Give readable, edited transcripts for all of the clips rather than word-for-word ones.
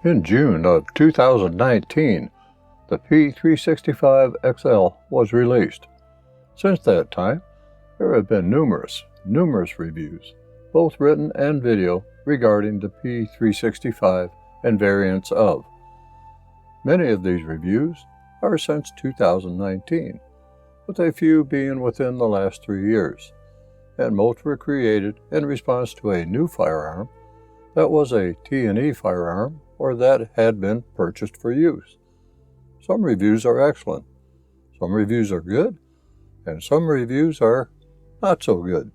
In June of 2019, the P365XL was released. Since that time, there have been numerous reviews, both written and video, regarding the P365 and variants of. Many of these reviews are since 2019, with a few being within the last 3 years, and most were created in response to a new firearm that was a T&E firearm or that had been purchased for use. Some reviews are excellent, some reviews are good, and some reviews are not so good.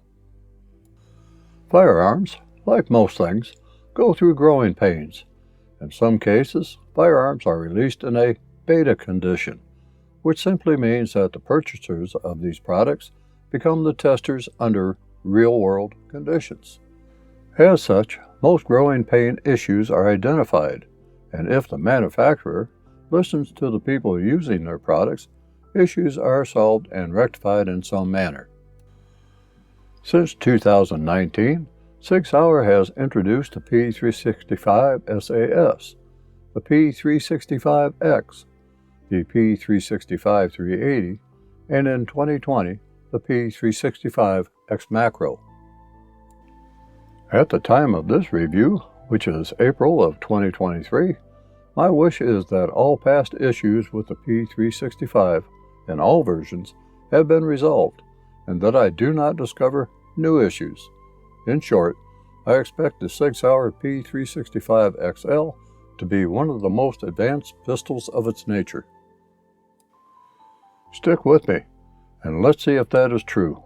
Firearms, like most things, go through growing pains. In some cases, firearms are released in a beta condition, which simply means that the purchasers of these products become the testers under real-world conditions. As such, most growing pain issues are identified, and if the manufacturer listens to the people using their products, issues are solved and rectified in some manner. Since 2019, Sig Sauer has introduced the P365 SAS, the P365X, the P365 380, and in 2020, the P365X Macro. At the time of this review, which is April of 2023, my wish is that all past issues with the P365 in all versions have been resolved, and that I do not discover new issues. In short, I expect the Sig Sauer P365XL to be one of the most advanced pistols of its nature. Stick with me, and let's see if that is true.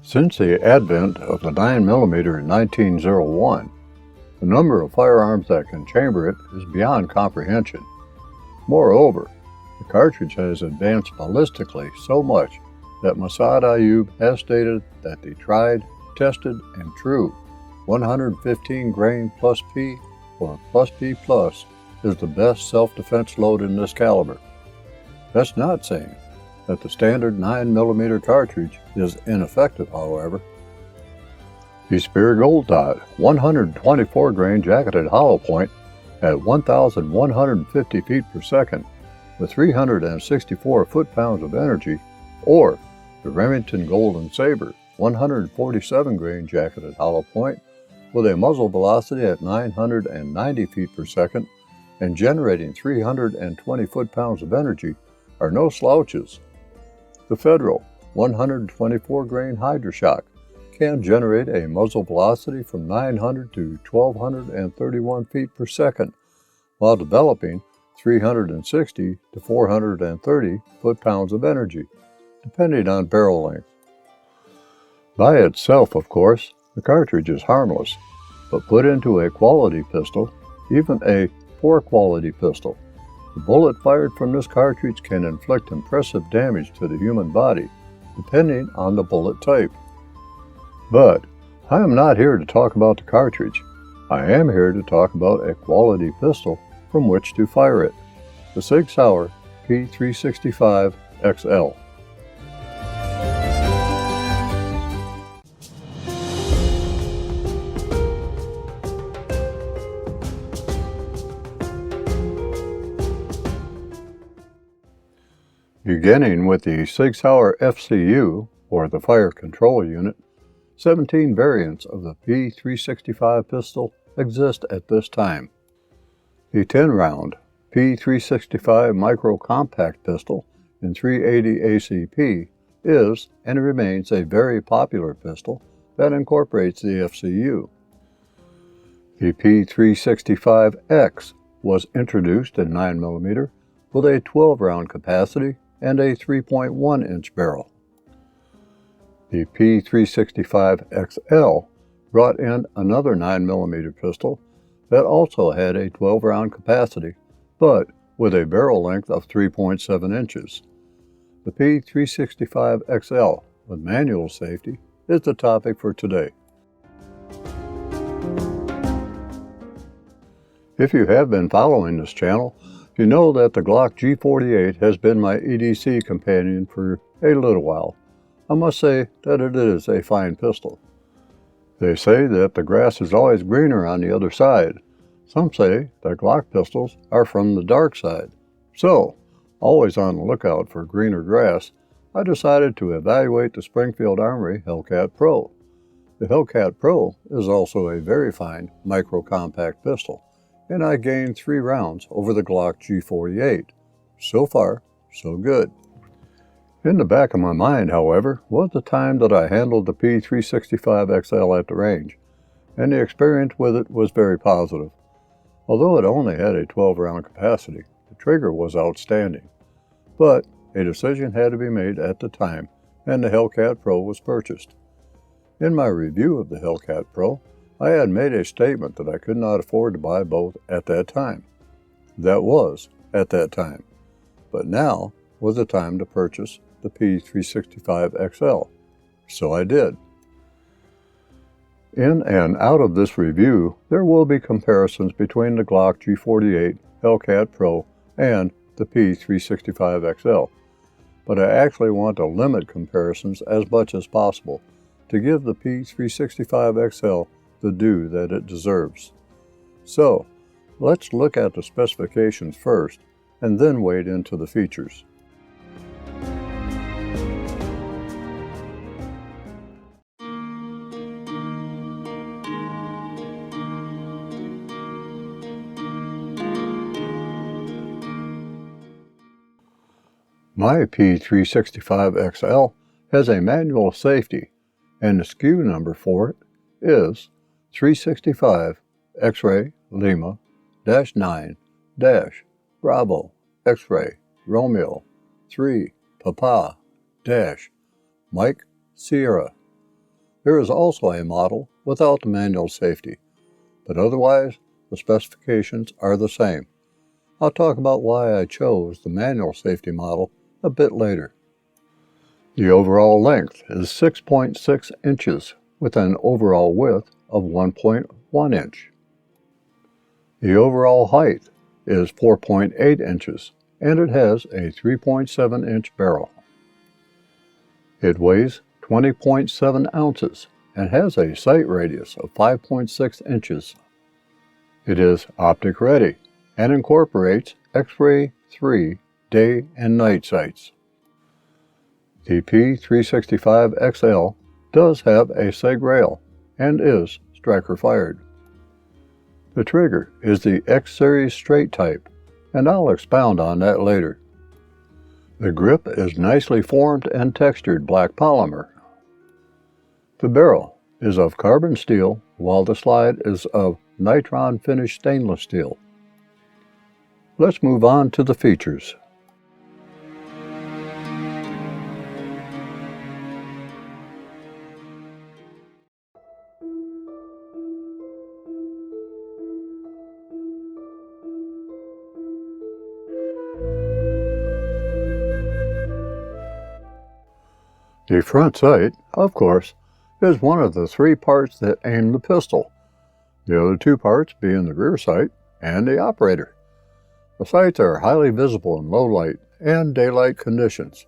Since the advent of the 9mm in 1901, the number of firearms that can chamber it is beyond comprehension. Moreover, the cartridge has advanced ballistically so much that Mossad Ayub has stated that the tried, tested, and true 115 grain plus P or plus P plus is the best self-defense load in this caliber. That's not saying that the standard 9mm cartridge is ineffective, however. The Speer Gold Dot 124 grain jacketed hollow point at 1,150 feet per second with 364 foot-pounds of energy, or the Remington Golden Saber 147 grain jacketed hollow point with a muzzle velocity at 990 feet per second and generating 320 foot-pounds of energy, are no slouches. The Federal 124 grain Hydroshock can generate a muzzle velocity from 900 to 1,231 feet per second while developing 360 to 430 foot-pounds of energy, depending on barrel length. By itself, of course, the cartridge is harmless, but put into a quality pistol, even a poor quality pistol, the bullet fired from this cartridge can inflict impressive damage to the human body, depending on the bullet type. But I am not here to talk about the cartridge. I am here to talk about a quality pistol from which to fire it, the Sig Sauer P365XL. Beginning with the Sig Sauer FCU, or the Fire Control Unit, 17 variants of the P365 pistol exist at this time. The 10-round P365 Micro Compact pistol in 380 ACP is and remains a very popular pistol that incorporates the FCU. The P365X was introduced in 9mm with a 12-round capacity and a 3.1-inch barrel. The P365XL brought in another 9mm pistol that also had a 12-round capacity, but with a barrel length of 3.7 inches. The P365XL with manual safety is the topic for today. If you have been following this channel, you know that the Glock G48 has been my EDC companion for a little while. I must say that it is a fine pistol. They say that the grass is always greener on the other side. Some say that Glock pistols are from the dark side. So, always on the lookout for greener grass, I decided to evaluate the Springfield Armory Hellcat Pro. The Hellcat Pro is also a very fine micro-compact pistol, and I gained 3 rounds over the Glock G48. So far, so good. In the back of my mind, however, was the time that I handled the P365XL at the range, and the experience with it was very positive. Although it only had a 12-round capacity, the trigger was outstanding. But a decision had to be made at the time, and the Hellcat Pro was purchased. In my review of the Hellcat Pro, I had made a statement that I could not afford to buy both at that time. That was at that time. But now was the time to purchase the P365XL. So I did. In and out of this review, there will be comparisons between the Glock G48, Hellcat Pro, and the P365XL. But I actually want to limit comparisons as much as possible to give the P365XL the due that it deserves. So, let's look at the specifications first, and then wade into the features. My P365XL has a manual safety, and the SKU number for it is 365 X-Ray Lima -9 Bravo X-Ray Romeo 3 Papa Mike Sierra. There is also a model without the manual safety, but otherwise the specifications are the same. I'll talk about why I chose the manual safety model a bit later. The overall length is 6.6 inches with an overall width of 1.1 inch. The overall height is 4.8 inches and it has a 3.7 inch barrel. It weighs 20.7 ounces and has a sight radius of 5.6 inches. It is optic ready and incorporates X-Ray 3 day and night sights. The P365XL does have a Sig rail and is striker fired. The trigger is the X-Series straight type, and I'll expound on that later. The grip is nicely formed and textured black polymer. The barrel is of carbon steel, while the slide is of nitron finished stainless steel. Let's move on to the features. The front sight, of course, is one of the 3 parts that aim the pistol, the other 2 parts being the rear sight and the operator. The sights are highly visible in low light and daylight conditions.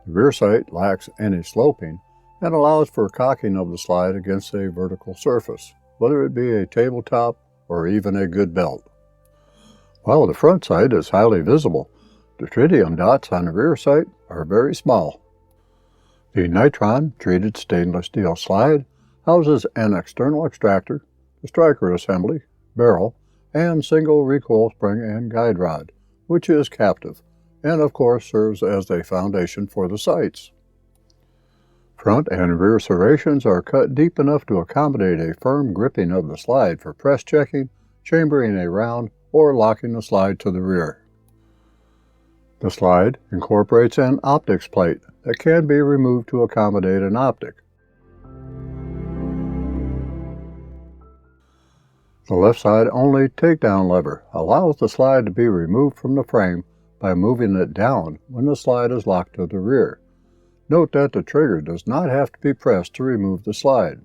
The rear sight lacks any sloping and allows for cocking of the slide against a vertical surface, whether it be a tabletop or even a good belt. While the front sight is highly visible, the tritium dots on the rear sight are very small. The nitron-treated stainless steel slide houses an external extractor, the striker assembly, barrel, and single recoil spring and guide rod, which is captive, and of course serves as a foundation for the sights. Front and rear serrations are cut deep enough to accommodate a firm gripping of the slide for press checking, chambering a round, or locking the slide to the rear. The slide incorporates an optics plate that can be removed to accommodate an optic. The left side only takedown lever allows the slide to be removed from the frame by moving it down when the slide is locked to the rear. Note that the trigger does not have to be pressed to remove the slide.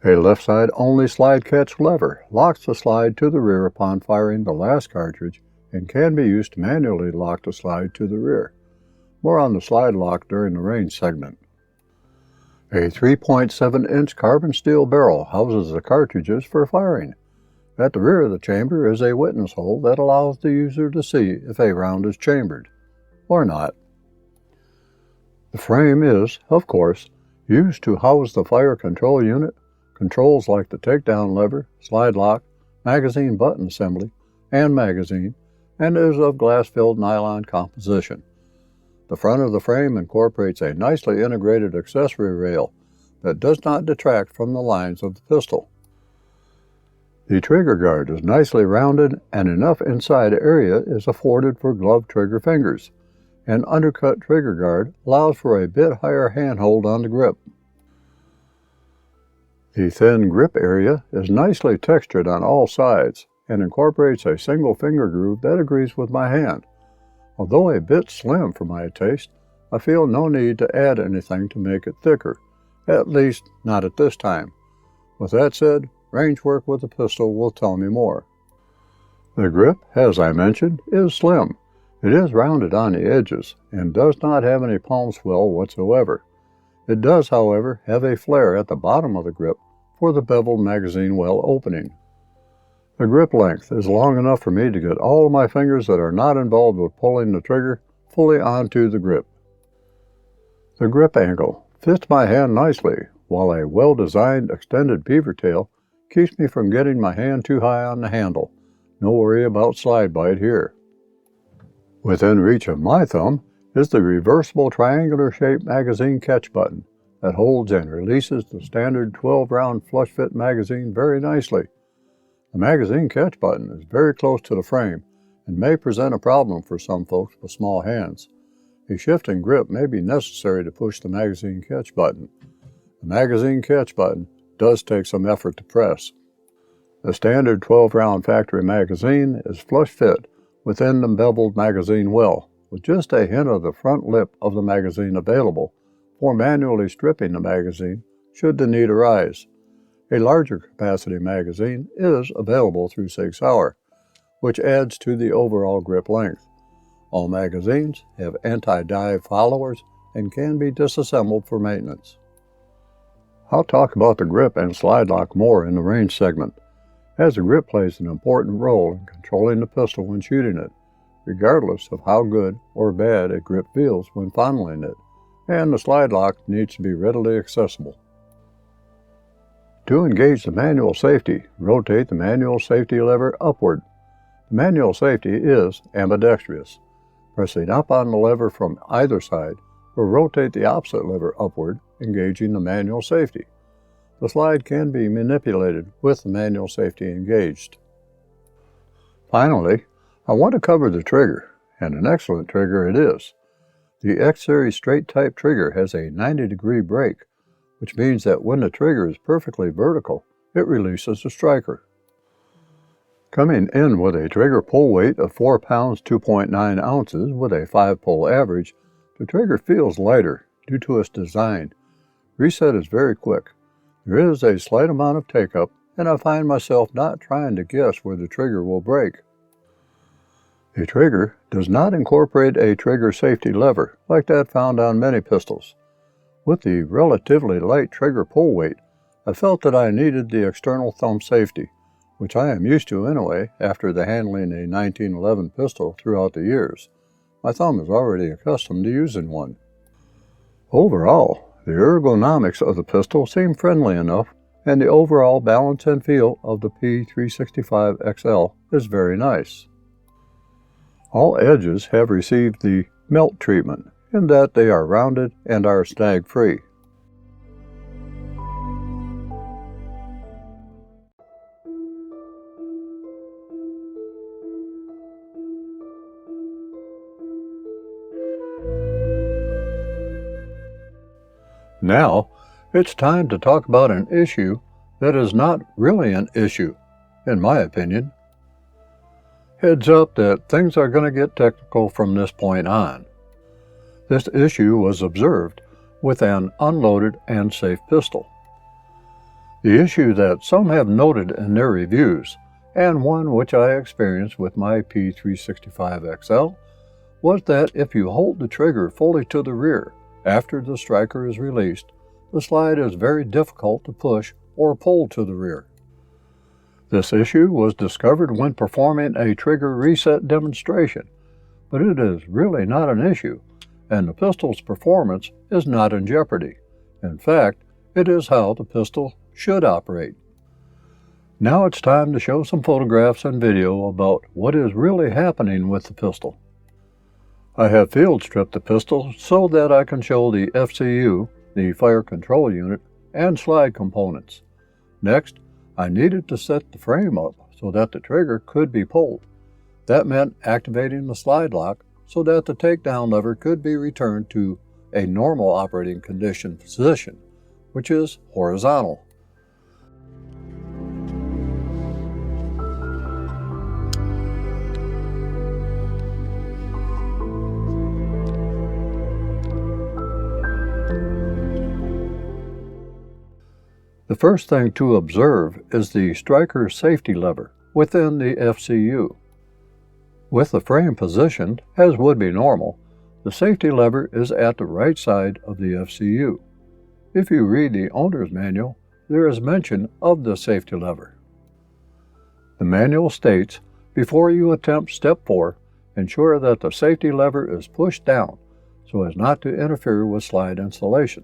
A left side only slide catch lever locks the slide to the rear upon firing the last cartridge and can be used to manually lock the slide to the rear. More on the slide lock during the range segment. A 3.7-inch carbon steel barrel houses the cartridges for firing. At the rear of the chamber is a witness hole that allows the user to see if a round is chambered, or not. The frame is, of course, used to house the fire control unit, controls like the takedown lever, slide lock, magazine button assembly, and magazine, and is of glass-filled nylon composition. The front of the frame incorporates a nicely integrated accessory rail that does not detract from the lines of the pistol. The trigger guard is nicely rounded and enough inside area is afforded for gloved trigger fingers. An undercut trigger guard allows for a bit higher handhold on the grip. The thin grip area is nicely textured on all sides and incorporates a single finger groove that agrees with my hand. Although a bit slim for my taste, I feel no need to add anything to make it thicker, at least not at this time. With that said, range work with the pistol will tell me more. The grip, as I mentioned, is slim. It is rounded on the edges and does not have any palm swell whatsoever. It does, however, have a flare at the bottom of the grip for the beveled magazine well opening. The grip length is long enough for me to get all of my fingers that are not involved with pulling the trigger fully onto the grip. The grip angle fits my hand nicely, while a well-designed extended beaver tail keeps me from getting my hand too high on the handle. No worry about slide bite here. Within reach of my thumb is the reversible triangular-shaped magazine catch button that holds and releases the standard 12-round flush-fit magazine very nicely. The magazine catch button is very close to the frame and may present a problem for some folks with small hands. A shifting grip may be necessary to push the magazine catch button. The magazine catch button does take some effort to press. The standard 12-round factory magazine is flush-fit within the beveled magazine well, with just a hint of the front lip of the magazine available for manually stripping the magazine should the need arise. A larger capacity magazine is available through Sig Sauer, which adds to the overall grip length. All magazines have anti-dive followers and can be disassembled for maintenance. I'll talk about the grip and slide lock more in the range segment, as the grip plays an important role in controlling the pistol when shooting it, regardless of how good or bad a grip feels when fondling it, and the slide lock needs to be readily accessible. To engage the manual safety, rotate the manual safety lever upward. The manual safety is ambidextrous. Pressing up on the lever from either side will rotate the opposite lever upward, engaging the manual safety. The slide can be manipulated with the manual safety engaged. Finally, I want to cover the trigger, and an excellent trigger it is. The X-Series straight type trigger has a 90-degree break, which means that when the trigger is perfectly vertical, it releases the striker. Coming in with a trigger pull weight of 4 pounds 2.9 ounces with a 5-pull average, the trigger feels lighter due to its design. Reset is very quick. There is a slight amount of take-up, and I find myself not trying to guess where the trigger will break. The trigger does not incorporate a trigger safety lever like that found on many pistols. With the relatively light trigger pull weight, I felt that I needed the external thumb safety, which I am used to anyway after the handling a 1911 pistol throughout the years. My thumb is already accustomed to using one. Overall, the ergonomics of the pistol seem friendly enough, and the overall balance and feel of the P365XL is very nice. All edges have received the melt treatment in that they are rounded and are snag-free. Now, it's time to talk about an issue that is not really an issue, in my opinion. Heads up that things are going to get technical from this point on. This issue was observed with an unloaded and safe pistol. The issue that some have noted in their reviews, and one which I experienced with my P365XL, was that if you hold the trigger fully to the rear after the striker is released, the slide is very difficult to push or pull to the rear. This issue was discovered when performing a trigger reset demonstration, but it is really not an issue, and the pistol's performance is not in jeopardy. In fact, it is how the pistol should operate. Now it's time to show some photographs and video about what is really happening with the pistol. I have field stripped the pistol so that I can show the FCU, the fire control unit, and slide components. Next, I needed to set the frame up so that the trigger could be pulled. That meant activating the slide lock so that the takedown lever could be returned to a normal operating condition position, which is horizontal. The first thing to observe is the striker safety lever within the FCU. With the frame positioned as would be normal, the safety lever is at the right side of the FCU. If you read the owner's manual, there is mention of the safety lever. The manual states, before you attempt step 4, ensure that the safety lever is pushed down so as not to interfere with slide installation.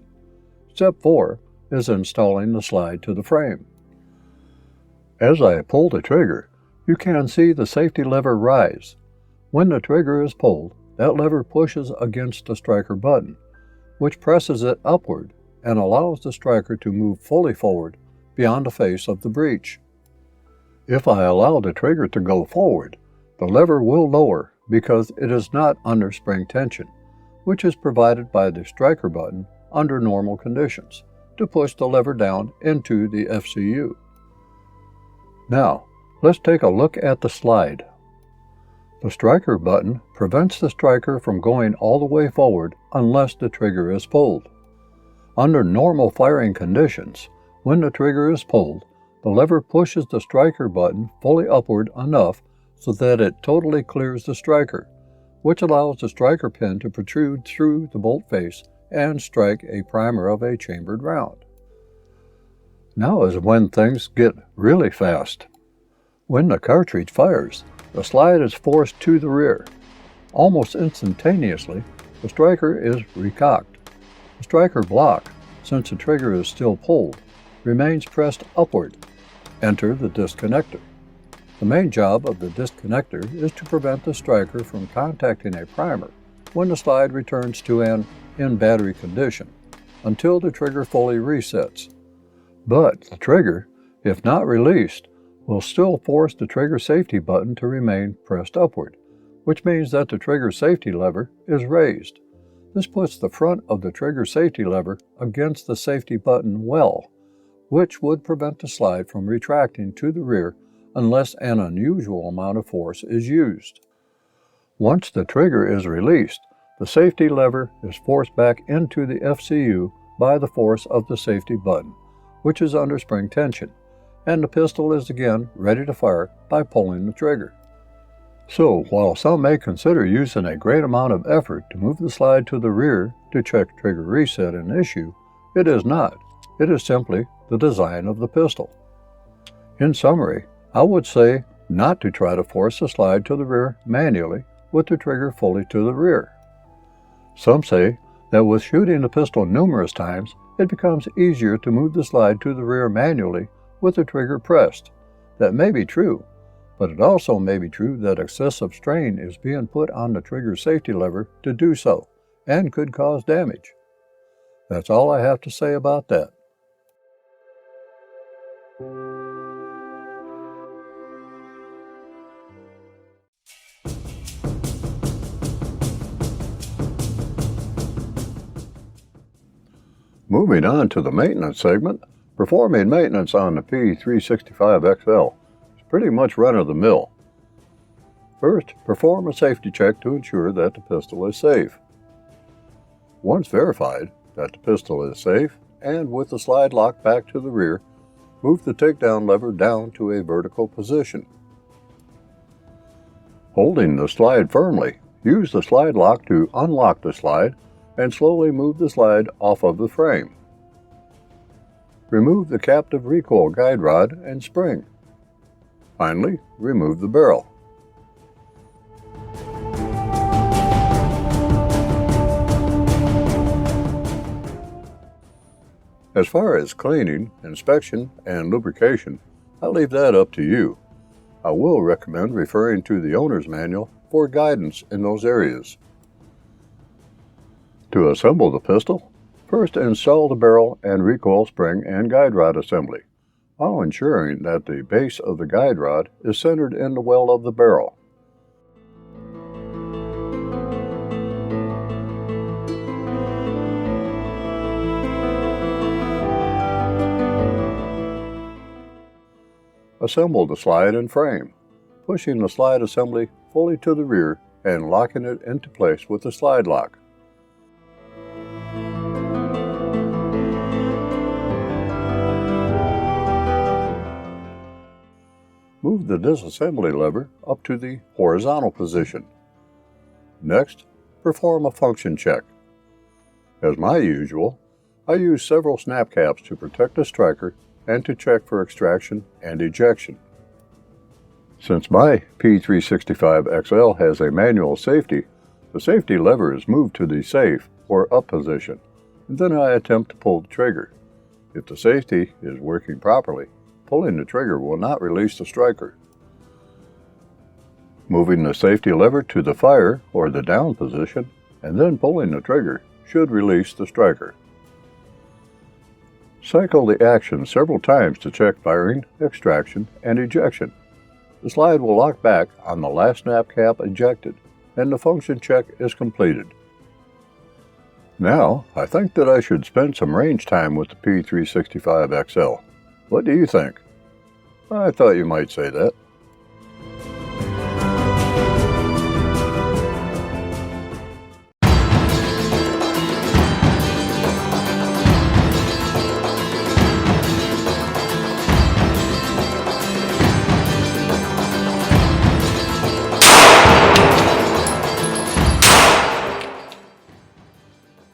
Step 4 is installing the slide to the frame. As I pull the trigger, you can see the safety lever rise. When the trigger is pulled, that lever pushes against the striker button, which presses it upward and allows the striker to move fully forward beyond the face of the breech. If I allow the trigger to go forward, the lever will lower because it is not under spring tension, which is provided by the striker button under normal conditions, to push the lever down into the FCU. Now, let's take a look at the slide. The striker button prevents the striker from going all the way forward unless the trigger is pulled. Under normal firing conditions, when the trigger is pulled, the lever pushes the striker button fully upward enough so that it totally clears the striker, which allows the striker pin to protrude through the bolt face and strike a primer of a chambered round. Now is when things get really fast. When the cartridge fires, the slide is forced to the rear. Almost instantaneously, the striker is recocked. The striker block, since the trigger is still pulled, remains pressed upward. Enter the disconnector. The main job of the disconnector is to prevent the striker from contacting a primer when the slide returns to an in-battery condition until the trigger fully resets. But the trigger, if not released, will still force the trigger safety button to remain pressed upward, which means that the trigger safety lever is raised. This puts the front of the trigger safety lever against the safety button well, which would prevent the slide from retracting to the rear unless an unusual amount of force is used. Once the trigger is released, the safety lever is forced back into the FCU by the force of the safety button, which is under spring tension, and the pistol is again ready to fire by pulling the trigger. So, while some may consider using a great amount of effort to move the slide to the rear to check trigger reset an issue, it is not. It is simply the design of the pistol. In summary, I would say not to try to force the slide to the rear manually with the trigger fully to the rear. Some say that with shooting the pistol numerous times, it becomes easier to move the slide to the rear manually with the trigger pressed. That may be true, but it also may be true that excessive strain is being put on the trigger safety lever to do so, and could cause damage. That's all I have to say about that. Moving on to the maintenance segment, performing maintenance on the P365XL is pretty much run-of-the-mill. First, perform a safety check to ensure that the pistol is safe. Once verified that the pistol is safe, and with the slide lock back to the rear, move the takedown lever down to a vertical position. Holding the slide firmly, use the slide lock to unlock the slide and slowly move the slide off of the frame. Remove the captive recoil guide rod and spring. Finally, remove the barrel. As far as cleaning, inspection, and lubrication, I leave that up to you. I will recommend referring to the owner's manual for guidance in those areas. To assemble the pistol, first install the barrel and recoil spring and guide rod assembly, while ensuring that the base of the guide rod is centered in the well of the barrel. Assemble the slide and frame, pushing the slide assembly fully to the rear and locking it into place with the slide lock. Move the disassembly lever up to the horizontal position. Next, perform a function check. As my usual, I use several snap caps to protect the striker and to check for extraction and ejection. Since my P365XL has a manual safety, the safety lever is moved to the safe or up position, and then I attempt to pull the trigger. If the safety is working properly, pulling the trigger will not release the striker. Moving the safety lever to the fire or the down position, and then pulling the trigger should release the striker. Cycle the action several times to check firing, extraction, and ejection. The slide will lock back on the last snap cap ejected, and the function check is completed. Now, I think that I should spend some range time with the P365XL. What do you think? I thought you might say that.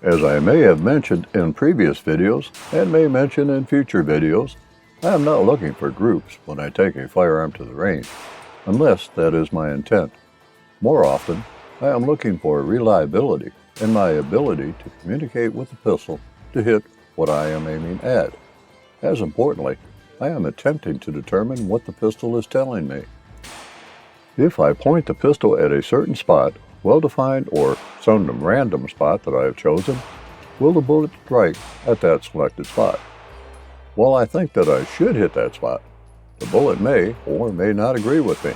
As I may have mentioned in previous videos, and may mention in future videos, I am not looking for groups when I take a firearm to the range, unless that is my intent. More often, I am looking for reliability and my ability to communicate with the pistol to hit what I am aiming at. As importantly, I am attempting to determine what the pistol is telling me. If I point the pistol at a certain spot, well-defined or some random spot that I have chosen, will the bullet strike at that selected spot? While I think that I should hit that spot, the bullet may or may not agree with me.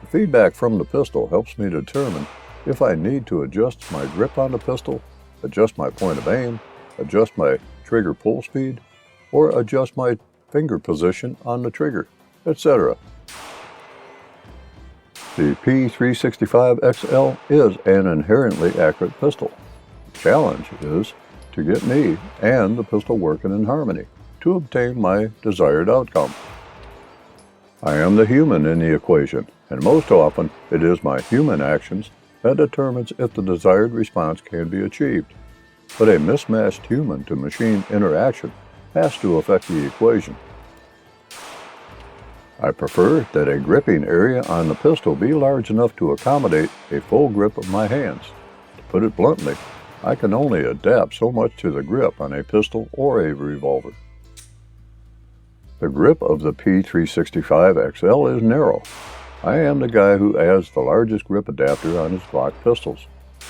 The feedback from the pistol helps me determine if I need to adjust my grip on the pistol, adjust my point of aim, adjust my trigger pull speed, or adjust my finger position on the trigger, etc. The P365XL is an inherently accurate pistol. The challenge is to get me and the pistol working in harmony to obtain my desired outcome. I am the human in the equation, and most often it is my human actions that determines if the desired response can be achieved. But a mismatched human-to-machine interaction has to affect the equation. I prefer that a gripping area on the pistol be large enough to accommodate a full grip of my hands. To put it bluntly, I can only adapt so much to the grip on a pistol or a revolver. The grip of the P365XL is narrow, I am the guy who adds the largest grip adapter on his Glock pistols,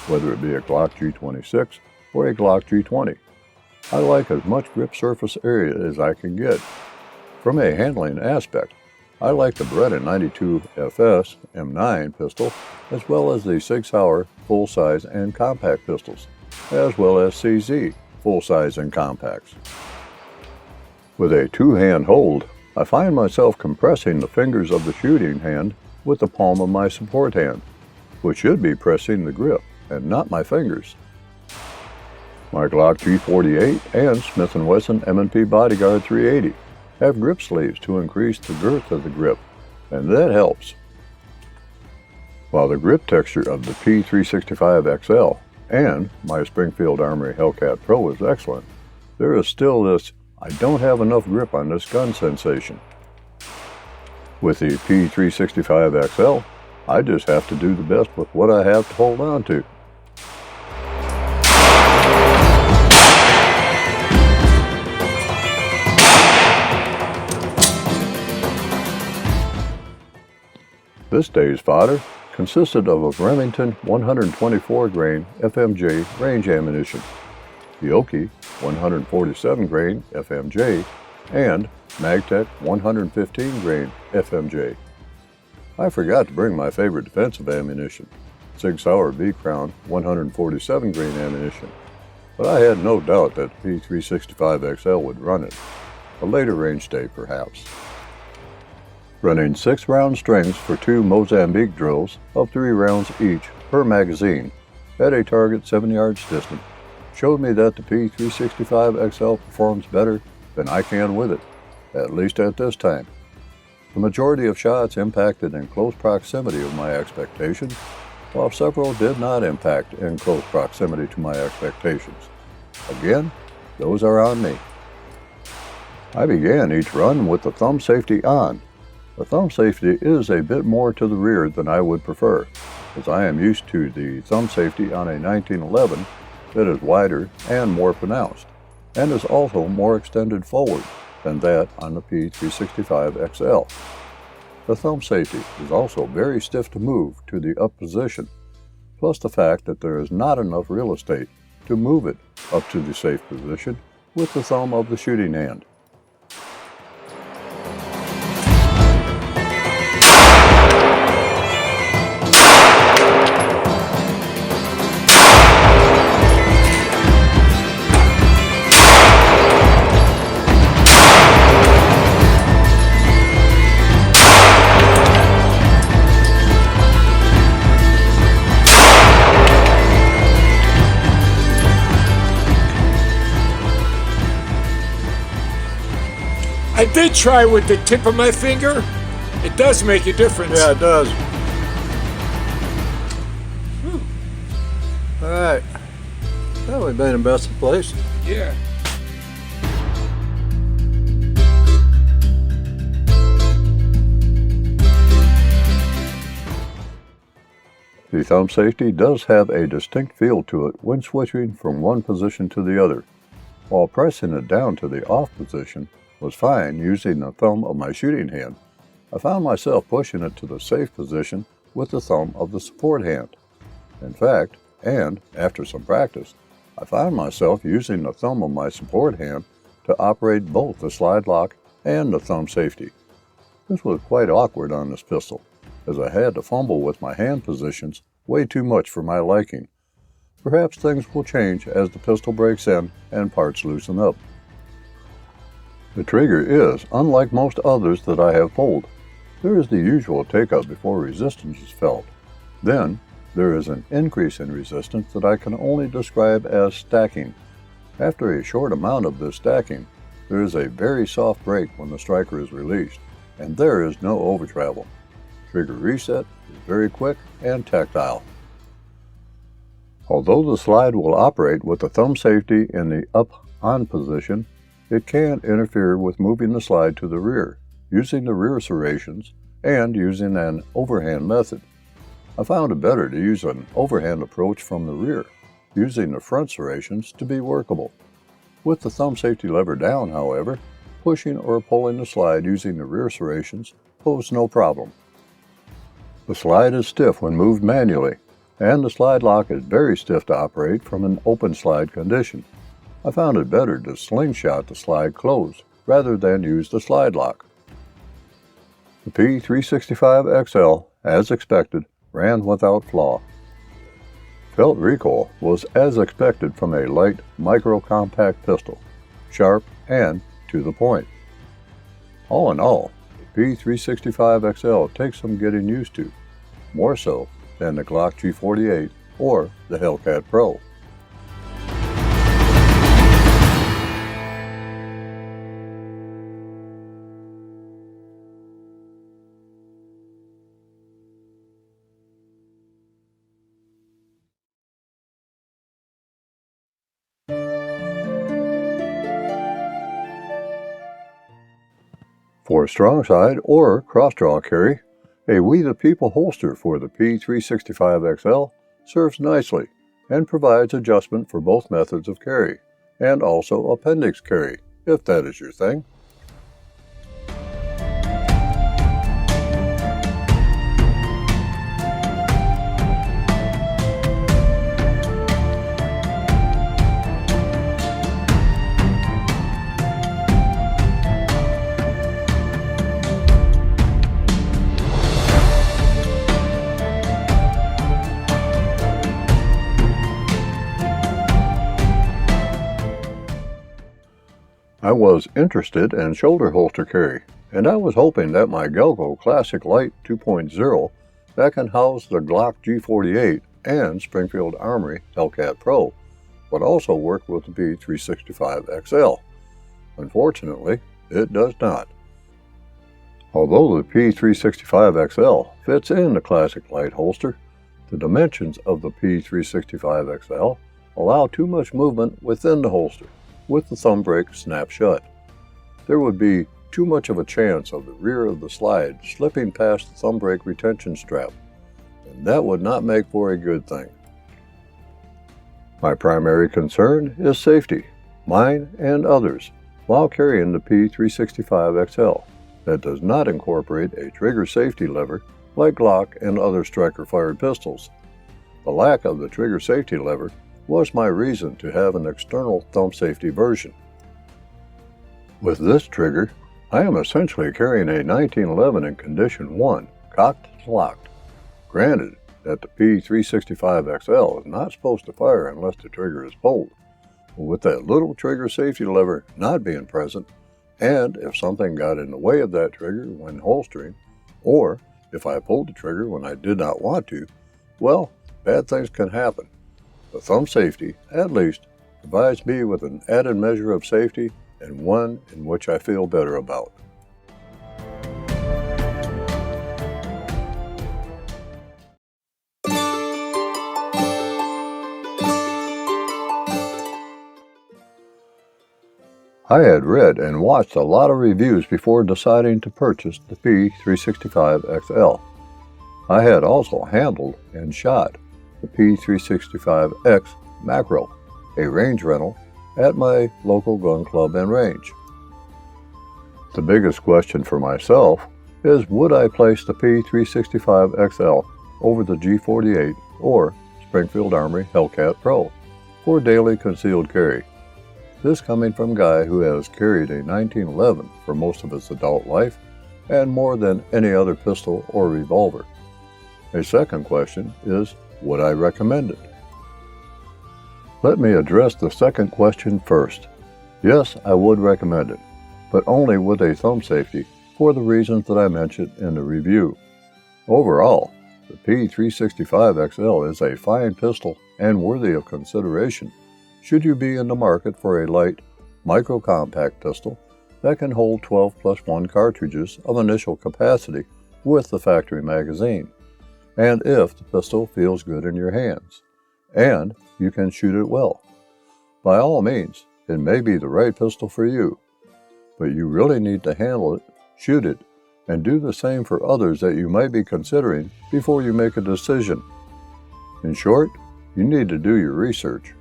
whether it be a Glock G26 or a Glock G20. I like as much grip surface area as I can get. From a handling aspect, I like the Beretta 92 FS M9 pistol, as well as the Sig Sauer full-size and compact pistols, as well as CZ full-size and compacts. With a two-hand hold, I find myself compressing the fingers of the shooting hand with the palm of my support hand, which should be pressing the grip and not my fingers. My Glock G48 and Smith & Wesson M&P Bodyguard 380 have grip sleeves to increase the girth of the grip, and that helps. While the grip texture of the P365XL and my Springfield Armory Hellcat Pro is excellent, there is still this "I don't have enough grip on this gun" sensation. With the P365XL, I just have to do the best with what I have to hold on to. This day's fodder consisted of a Remington 124 grain FMJ range ammunition, the Oki 147 grain FMJ, and Magtech 115 grain FMJ. I forgot to bring my favorite defensive ammunition, Sig Sauer B-Crown 147 grain ammunition, but I had no doubt that the P365XL would run it. A later range day, perhaps. Running 6-round strings for 2 Mozambique drills of 3 rounds each per magazine at a target 7 yards distant showed me that the P365XL performs better than I can with it, at least at this time. The majority of shots impacted in close proximity of my expectations, while several did not impact in close proximity to my expectations. Again, those are on me. I began each run with the thumb safety on. The thumb safety is a bit more to the rear than I would prefer, as I am used to the thumb safety on a 1911 that is wider and more pronounced, and is also more extended forward than that on the P365XL. The thumb safety is also very stiff to move to the up position, plus the fact that there is not enough real estate to move it up to the safe position with the thumb of the shooting hand. I did try with the tip of my finger. It does make a difference. Yeah, it does. All right. Well, we've been in best of place. Yeah. The thumb safety does have a distinct feel to it when switching from one position to the other. While pressing it down to the off position was fine using the thumb of my shooting hand, I found myself pushing it to the safe position with the thumb of the support hand. In fact, and after some practice, I found myself using the thumb of my support hand to operate both the slide lock and the thumb safety. This was quite awkward on this pistol, as I had to fumble with my hand positions way too much for my liking. Perhaps things will change as the pistol breaks in and parts loosen up. The trigger is unlike most others that I have pulled. There is the usual take-up before resistance is felt. Then, there is an increase in resistance that I can only describe as stacking. After a short amount of this stacking, there is a very soft break when the striker is released, and there is no overtravel. Trigger reset is very quick and tactile. Although the slide will operate with the thumb safety in the up-on position, it can interfere with moving the slide to the rear, using the rear serrations, and using an overhand method. I found it better to use an overhand approach from the rear, using the front serrations to be workable. With the thumb safety lever down, however, pushing or pulling the slide using the rear serrations posed no problem. The slide is stiff when moved manually, and the slide lock is very stiff to operate from an open slide condition. I found it better to slingshot the slide closed rather than use the slide lock. The P365XL, as expected, ran without flaw. Felt recoil was as expected from a light micro-compact pistol, sharp and to the point. All in all, the P365XL takes some getting used to, more so than the Glock G48 or the Hellcat Pro. For strong side or cross-draw carry, a We the People holster for the P365XL serves nicely and provides adjustment for both methods of carry, and also appendix carry, if that is your thing. I was interested in shoulder holster carry, and I was hoping that my Gelco Classic Light 2.0 that can house the Glock G48 and Springfield Armory Hellcat Pro would also work with the P365XL. Unfortunately, it does not. Although the P365XL fits in the Classic Light holster, the dimensions of the P365XL allow too much movement within the holster, with the thumb brake snapped shut. There would be too much of a chance of the rear of the slide slipping past the thumb brake retention strap, and that would not make for a good thing. My primary concern is safety, mine and others, while carrying the P365XL that does not incorporate a trigger safety lever like Glock and other striker-fired pistols. The lack of the trigger safety lever was my reason to have an external thumb safety version. With this trigger, I am essentially carrying a 1911 in condition 1, cocked and locked. Granted that the P365XL is not supposed to fire unless the trigger is pulled, but with that little trigger safety lever not being present, and if something got in the way of that trigger when holstering, or if I pulled the trigger when I did not want to, well, bad things can happen. The thumb safety, at least, provides me with an added measure of safety and one in which I feel better about. I had read and watched a lot of reviews before deciding to purchase the P365XL. I had also handled and shot the P365X Macro, a range rental, at my local gun club and range. The biggest question for myself is, would I place the P365XL over the G48 or Springfield Armory Hellcat Pro for daily concealed carry? This coming from a guy who has carried a 1911 for most of his adult life and more than any other pistol or revolver. A second question is, would I recommend it? Let me address the second question first. Yes, I would recommend it, but only with a thumb safety for the reasons that I mentioned in the review. Overall, the P365XL is a fine pistol and worthy of consideration should you be in the market for a light, micro-compact pistol that can hold 12+1 cartridges of initial capacity with the factory magazine, and if the pistol feels good in your hands, and you can shoot it well. By all means, it may be the right pistol for you, but you really need to handle it, shoot it, and do the same for others that you might be considering before you make a decision. In short, you need to do your research.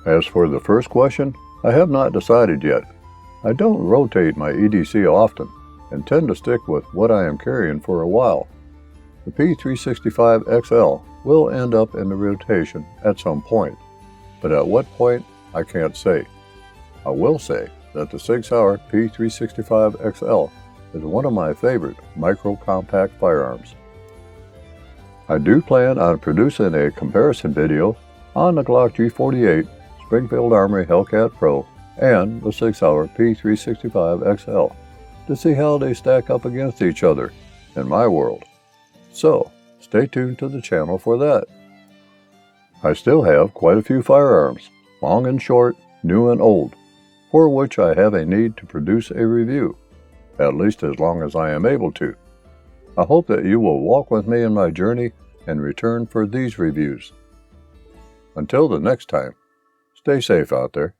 As for the first question, I have not decided yet. I don't rotate my EDC often and tend to stick with what I am carrying for a while. The P365XL will end up in the rotation at some point, but at what point, I can't say. I will say that the Sig Sauer P365XL is one of my favorite micro-compact firearms. I do plan on producing a comparison video on the Glock G48, Springfield Armory Hellcat Pro, and the Sig Sauer P365XL to see how they stack up against each other in my world. So, stay tuned to the channel for that. I still have quite a few firearms, long and short, new and old, for which I have a need to produce a review, at least as long as I am able to. I hope that you will walk with me in my journey and return for these reviews. Until the next time, stay safe out there.